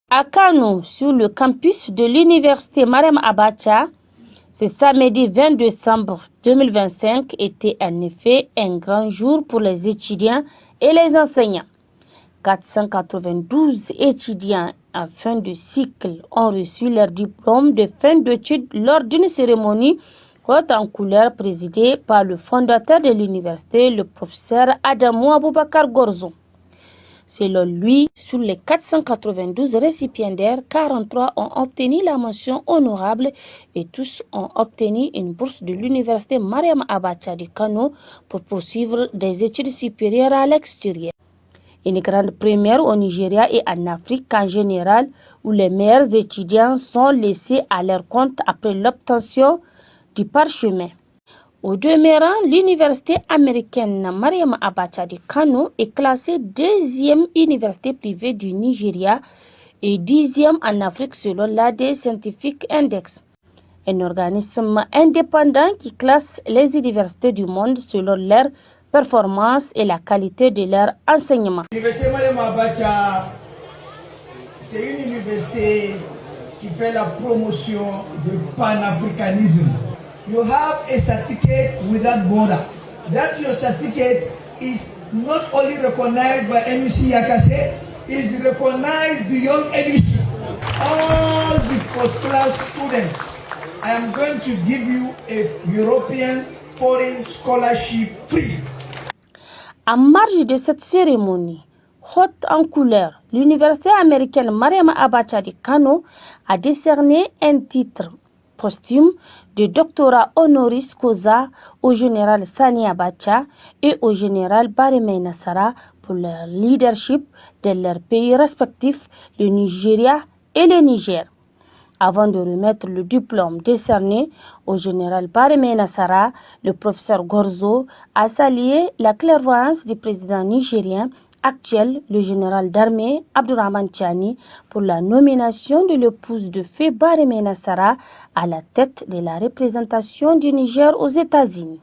À Kano, sur le campus de l'université Mariama Abacha, ce samedi 20 décembre 2025 était en effet un grand jour pour les étudiants et les enseignants. 492 étudiants en fin de cycle ont reçu leur diplôme de fin d'études lors d'une cérémonie haute en couleur présidée par le fondateur de l'université, le professeur Adamou Aboubakar Gorzo. Selon lui, sur les 492 récipiendaires, 43 ont obtenu la mention honorable et tous ont obtenu une bourse de l'université Mariama Abacha de Kano pour poursuivre des études supérieures à l'extérieur. Une grande première au Nigeria et en Afrique en général, où les meilleurs étudiants sont laissés à leur compte après l'obtention du parchemin. Au demeurant, l'université américaine Mariama Abacha de Kano est classée deuxième université privée du Nigeria et 10e en Afrique selon l'AD Scientific Index, un organisme indépendant qui classe les universités du monde selon leur performance et la qualité de leur enseignement. L'université Mariama Abacha, c'est une université qui fait la promotion du panafricanisme. You have a certificate without border. That your certificate is not only recognized by NUC Yakase, is recognized beyond NUC. All the post-class students, I am going to give you a European foreign scholarship free. En marge de cette cérémonie, haute en couleur, l'université américaine Mariama Abacha de Kano a décerné un titre posthume de doctorat honoris causa au général Sani Abacha et au général Baremei Nassara pour leur leadership dans leurs pays respectifs, le Nigeria et le Niger. Avant de remettre le diplôme décerné au général Baremei Nassara, le professeur Gorzo a salué la clairvoyance du président nigérien actuel, le général d'armée Abdourahmane Tiani, pour la nomination de l'épouse de feu Baremei Nassara à la tête de la représentation du Niger aux États-Unis.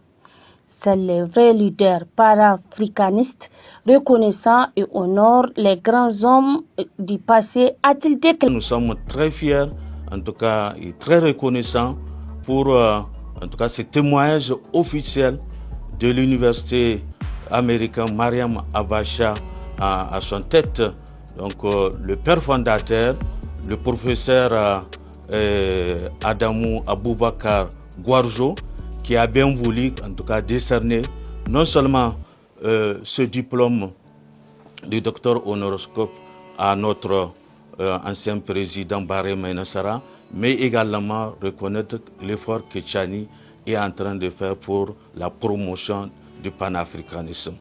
C'est les vrais leaders panafricanistes reconnaissants et honorent les grands hommes du passé, a-t-il déclaré. Nous sommes très fiers, en tout cas, et très reconnaissants pour en tout cas, ce témoignage officiel de l'université américaine Mariama Abacha à son tête. Donc, le père fondateur, le professeur Adamou Aboubakar Gorzo, qui a bien voulu, en tout cas, décerner non seulement ce diplôme de docteur honoris causa à notre ancien président Baremei Nassara, mais également reconnaître l'effort que Tiani est en train de faire pour la promotion du panafricanisme.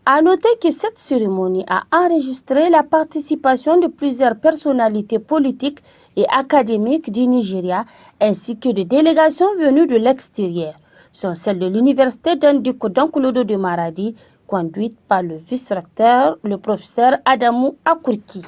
À noter que cette cérémonie a enregistré la participation de plusieurs personnalités politiques et académiques du Nigeria, ainsi que de délégations venues de l'extérieur, sont celles de l'université d'Ankulodo de Maradi, conduite par le vice-recteur, le professeur Adamou Akurki.